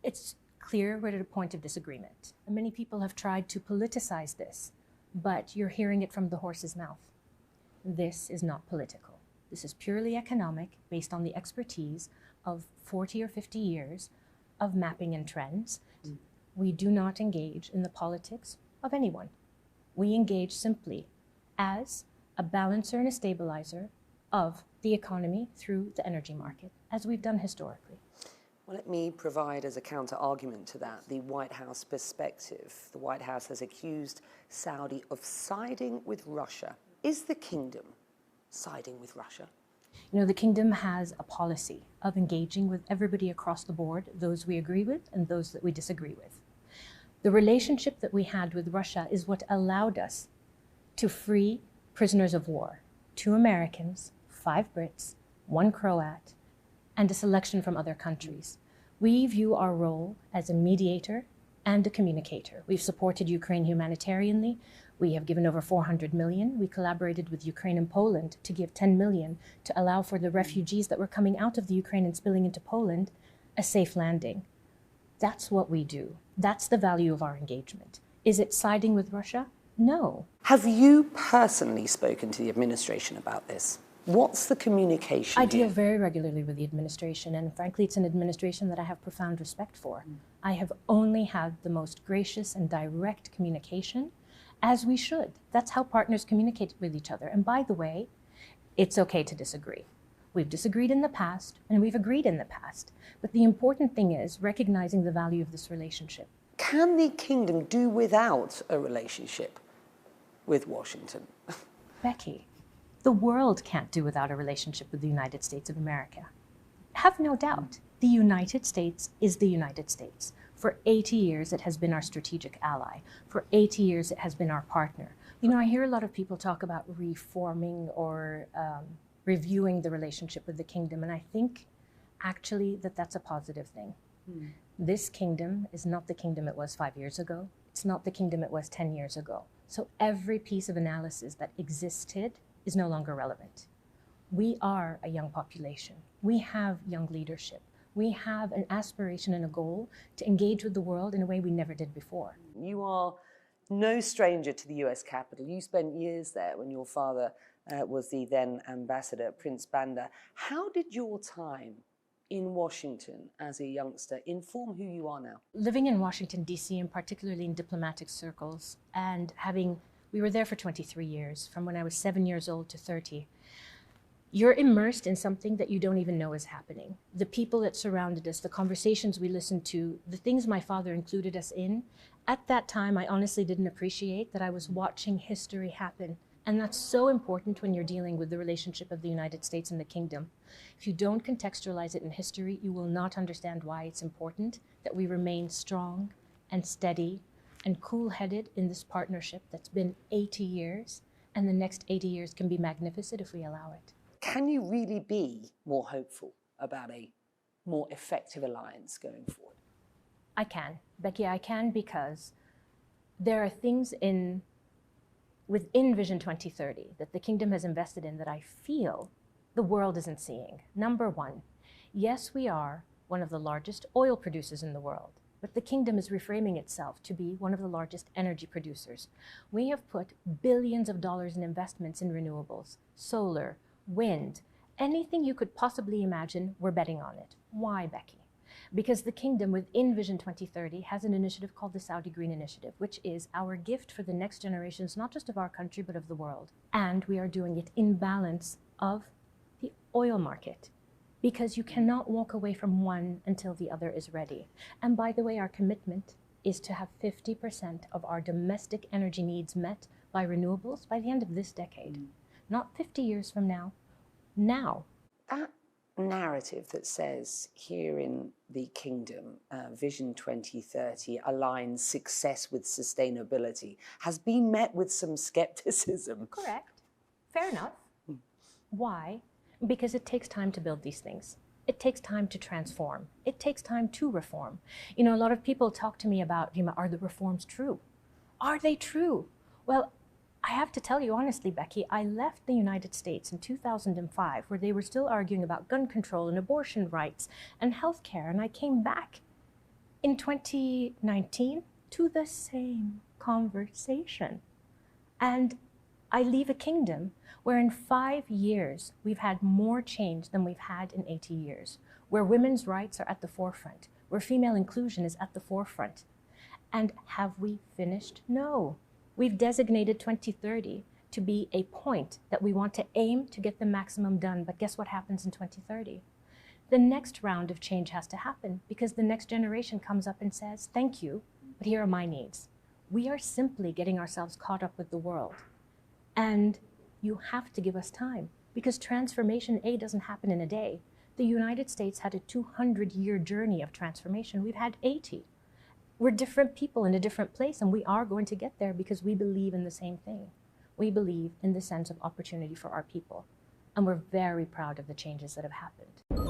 It's clear we're at a point of disagreement. Many people have tried to politicize this, but you're hearing it from the horse's mouth. This is not political. This is purely economic, based on the expertise of 40 or 50 years of mapping and trends. We do not engage in the politics of anyone. We engage simply as a balancer and a stabilizer of the economy through the energy market, as we've done historically. Well, let me provide as a counter-argument to that the White House perspective. The White House has accused Saudi of siding with Russia. Is the kingdom siding with Russia? You know, the kingdom has a policy of engaging with everybody across the board, those we agree with and those that we disagree with. The relationship that we had with Russia is what allowed us to free prisoners of war, 2 Americans, 5 Brits, 1 Croat, and a selection from other countries. We view our role as a mediator and a communicator. We've supported Ukraine humanitarianly. We have given over 400 million. We collaborated with Ukraine and Poland to give 10 million to allow for the refugees that were coming out of the Ukraine and spilling into Poland a safe landing. That's what we do. That's the value of our engagement. Is it siding with Russia? No. Have you personally spoken to the administration about this? What's the communication I here? deal very regularly with the administration, and frankly, it's an administration that I have profound respect for. I have only had the most gracious and direct communication, as we should. That's how partners communicate with each other. And by the way, it's okay to disagree. We've disagreed in the past, and we've agreed in the past. But the important thing is recognizing the value of this relationship. Can the kingdom do without a relationship with Washington? Becky, the world can't do without a relationship with the United States of America. Have no doubt, the United States is the United States. For 80 years, it has been our strategic ally. For 80 years, it has been our partner. You know, I hear a lot of people talk about reforming or reviewing the relationship with the kingdom, and I think actually that's a positive thing. This kingdom is not the kingdom it was 5 years ago. It's not the kingdom it was 10 years ago. So every piece of analysis that existed is no longer relevant. We are a young population. We have young leadership. We have an aspiration and a goal to engage with the world in a way we never did before. You are no stranger to the US Capitol. You spent years there when your father was the then ambassador, Prince Bendar. How did your time in Washington as a youngster inform who you are now? Living in Washington, D.C., and particularly in diplomatic circles, and we were there for 23 years, from when I was 7 years old to 30. You're immersed in something that you don't even know is happening. The people that surrounded us, the conversations we listened to, the things my father included us in, at that time, I honestly didn't appreciate that I was watching history happen. And that's so important when you're dealing with the relationship of the United States and the kingdom. If you don't contextualize it in history, you will not understand why it's important that we remain strong and steady and cool-headed in this partnership that's been 80 years, and the next 80 years can be magnificent if we allow it. Can you really be more hopeful about a more effective alliance going forward? I can. Becky, I can, because there are things within Vision 2030 that the kingdom has invested in that I feel the world isn't seeing. Number one, yes, we are one of the largest oil producers in the world, but the kingdom is reframing itself to be one of the largest energy producers. We have put billions of dollars in investments in renewables, solar, wind, anything you could possibly imagine, we're betting on it. Why, Becky? Because the kingdom within Vision 2030 has an initiative called the Saudi Green Initiative, which is our gift for the next generations, not just of our country, but of the world. And we are doing it in balance of the oil market, because you cannot walk away from one until the other is ready. And by the way, our commitment is to have 50% of our domestic energy needs met by renewables by the end of this decade. Not 50 years from now, now. That narrative that says here in the kingdom, Vision 2030 aligns success with sustainability, has been met with some skepticism. Correct. Fair enough. Why? Because it takes time to build these things. It takes time to transform. It takes time to reform. You know, a lot of people talk to me about, Rima, are the reforms true? Are they true? Well, I have to tell you honestly, Becky, I left the United States in 2005, where they were still arguing about gun control and abortion rights and healthcare, and I came back in 2019 to the same conversation. And I leave a kingdom where in 5 years we've had more change than we've had in 80 years, where women's rights are at the forefront, where female inclusion is at the forefront. And have we finished? No. We've designated 2030 to be a point that we want to aim to get the maximum done. But guess what happens in 2030? The next round of change has to happen because the next generation comes up and says, thank you, but here are my needs. We are simply getting ourselves caught up with the world. And you have to give us time because transformation, doesn't happen in a day. The United States had a 200-year journey of transformation. We've had 80. We're different people in a different place, and we are going to get there because we believe in the same thing. We believe in the sense of opportunity for our people. And we're very proud of the changes that have happened.